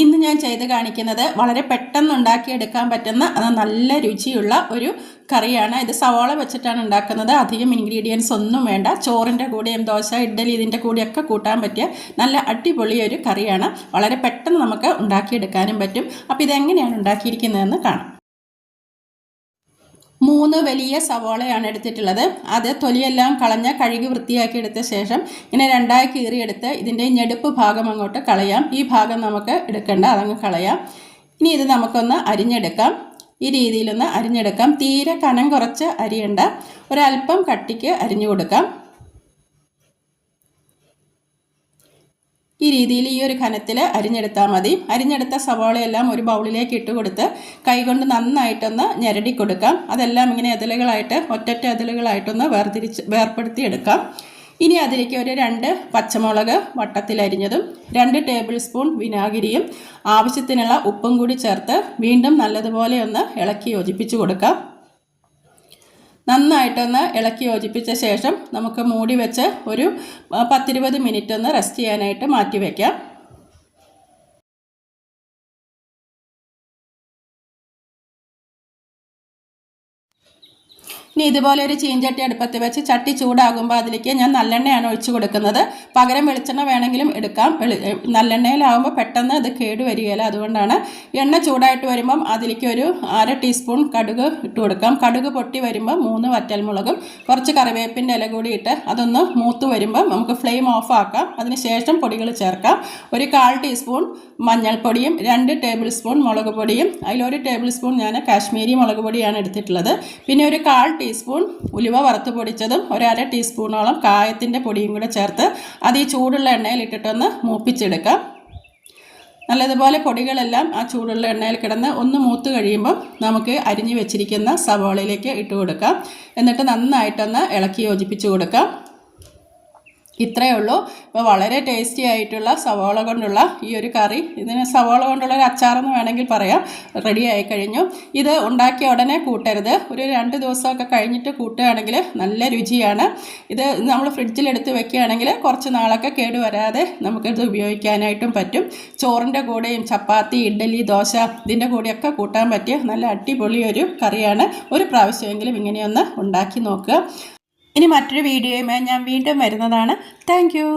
ഇന്ന് ഞാൻ ചെയ്ത് കാണിക്കുന്നത് വളരെ പെട്ടെന്ന് ഉണ്ടാക്കിയെടുക്കാൻ പറ്റുന്ന നല്ല രുചിയുള്ള ഒരു കറിയാണ്. ഇത് സവാള വെച്ചിട്ടാണ് ഉണ്ടാക്കുന്നത്. അധികം ഇൻഗ്രീഡിയൻസ് ഒന്നും വേണ്ട. ചോറിൻ്റെ കൂടെയും ദോശ, ഇഡ്ഡലി ഇതിൻ്റെ കൂടെയൊക്കെ കൂട്ടാൻ പറ്റിയ നല്ല അടിപൊളി ഒരു കറിയാണ്. വളരെ പെട്ടെന്ന് നമുക്ക് ഉണ്ടാക്കിയെടുക്കാനും പറ്റും. അപ്പോൾ ഇതെങ്ങനെയാണ് ഉണ്ടാക്കിയിരിക്കുന്നതെന്ന് കാണാം. 3 വലിയ സവാളയാണ് എടുത്തിട്ടുള്ളത്. അത് തൊലിയെല്ലാം കളഞ്ഞ് കഴുകി വൃത്തിയാക്കി എടുത്ത ശേഷം ഇങ്ങനെ രണ്ടായി കീറിയെടുത്ത് ഇതിൻ്റെ ഞെടുപ്പ് ഭാഗം അങ്ങോട്ട് കളയാം. ഈ ഭാഗം നമുക്ക് എടുക്കേണ്ട, അതങ്ങ് കളയാം. ഇനി ഇത് നമുക്കൊന്ന് അരിഞ്ഞെടുക്കാം. ഈ രീതിയിലൊന്ന് അരിഞ്ഞെടുക്കാം. തീരെ കനം കുറച്ച് അരിയണ്ട, ഒരല്പം കട്ടിക്ക് അരിഞ്ഞു കൊടുക്കാം. ഈ രീതിയിൽ ഈ ഒരു ഘനത്തിൽ അരിഞ്ഞെടുത്താൽ മതി. അരിഞ്ഞെടുത്ത സവാളയെല്ലാം ഒരു ബൗളിലേക്ക് ഇട്ട് കൊടുത്ത് കൈകൊണ്ട് നന്നായിട്ടൊന്ന് ഞെരടി കൊടുക്കാം. അതെല്ലാം ഇങ്ങനെ എതിലുകളായിട്ട് ഒറ്റൊറ്റ എതിലുകളായിട്ടൊന്ന് വേർപ്പെടുത്തി എടുക്കാം. ഇനി അതിലേക്ക് ഒരു 2 പച്ചമുളക് വട്ടത്തിലരിഞ്ഞതും 2 ടേബിൾ സ്പൂൺ വിനാഗിരിയും ആവശ്യത്തിനുള്ള ഉപ്പും കൂടി ചേർത്ത് വീണ്ടും നല്ലതുപോലെ ഒന്ന് ഇളക്കി യോജിപ്പിച്ച് കൊടുക്കാം. നന്നായിട്ടൊന്ന് ഇളക്കി യോജിപ്പിച്ച ശേഷം നമുക്ക് മൂടി വെച്ച് ഒരു 10-20 മിനിറ്റ് ഒന്ന് റെസ്റ്റ് ചെയ്യാനായിട്ട് മാറ്റി വയ്ക്കാം. ഇനി ഇതുപോലെ ഒരു ചീഞ്ചട്ടി അടുപ്പത്ത് വെച്ച് ചട്ടി ചൂടാകുമ്പോൾ അതിലേക്ക് ഞാൻ നല്ലെണ്ണയാണ് ഒഴിച്ചു കൊടുക്കുന്നത്. പകരം വെളിച്ചെണ്ണ വേണമെങ്കിലും എടുക്കാം. നല്ലെണ്ണയിലാകുമ്പോൾ പെട്ടെന്ന് അത് കേടുവരികയില്ല. അതുകൊണ്ടാണ്. എണ്ണ ചൂടായിട്ട് വരുമ്പം അതിലേക്ക് ഒരു 1/2 ടീസ്പൂൺ കടുക് ഇട്ട് കൊടുക്കാം. കടുക് പൊട്ടി വരുമ്പോൾ 3 വറ്റൽമുളകും കുറച്ച് കറിവേപ്പിൻ്റെ ഇല കൂടി ഇട്ട് അതൊന്ന് മൂത്ത് വരുമ്പം നമുക്ക് ഫ്ലെയിം ഓഫ് ആക്കാം. അതിനുശേഷം പൊടികൾ ചേർക്കാം. ഒരു 1/4 ടീസ്പൂൺ മഞ്ഞൾപ്പൊടിയും 2 ടേബിൾ സ്പൂൺ മുളക് പൊടിയും, അതിലൊരു ടേബിൾ സ്പൂൺ ഞാൻ കാശ്മീരി മുളക് പൊടിയാണ് എടുത്തിട്ടുള്ളത്. പിന്നെ ഒരു 1/4 ടീസ്പൂൺ ഉലുവ വറുത്ത് പൊടിച്ചതും 1/2 ടീസ്പൂണോളം കായത്തിൻ്റെ പൊടിയും കൂടെ ചേർത്ത് അത് ഈ ചൂടുള്ള എണ്ണയിൽ ഇട്ടിട്ടൊന്ന് മൂപ്പിച്ചെടുക്കാം. നല്ലതുപോലെ പൊടികളെല്ലാം ആ ചൂടുള്ള എണ്ണയിൽ കിടന്ന് ഒന്ന് മൂത്ത് കഴിയുമ്പോൾ നമുക്ക് അരിഞ്ഞു വെച്ചിരിക്കുന്ന സവാളയിലേക്ക് ഇട്ട് കൊടുക്കാം. എന്നിട്ട് നന്നായിട്ടൊന്ന് ഇളക്കി യോജിപ്പിച്ച് കൊടുക്കാം. ഇത്രയേ ഉള്ളൂ. ഇപ്പോൾ വളരെ ടേസ്റ്റി ആയിട്ടുള്ള സവാള കൊണ്ടുള്ള ഈ ഒരു കറി, ഇതിന് സവാള കൊണ്ടുള്ള ഒരു അച്ചാറെന്ന് വേണമെങ്കിൽ പറയാം, റെഡി ആയി കഴിഞ്ഞു. ഇത് ഉണ്ടാക്കിയ ഉടനെ കൂട്ടരുത്. ഒരു 2 ദിവസമൊക്കെ കഴിഞ്ഞിട്ട് കൂട്ടുകയാണെങ്കിൽ നല്ല രുചിയാണ്. ഇത് നമ്മൾ ഫ്രിഡ്ജിലെടുത്ത് വെക്കുകയാണെങ്കിൽ കുറച്ച് നാളൊക്കെ കേടുവരാതെ നമുക്കിത് ഉപയോഗിക്കാനായിട്ടും പറ്റും. ചോറിൻ്റെ കൂടെയും ചപ്പാത്തി, ഇഡ്ഡലി, ദോശ ഇതിൻ്റെ കൂടെയൊക്കെ കൂട്ടാൻ പറ്റിയ നല്ല അടിപൊളി ഒരു കറിയാണ്. ഒരു പ്രാവശ്യമെങ്കിലും ഇങ്ങനെയൊന്ന് ഉണ്ടാക്കി നോക്കുക. ഇനി മറ്റൊരു വീഡിയോയുമായി ഞാൻ വീണ്ടും വരുന്നതാണ്. Thank you.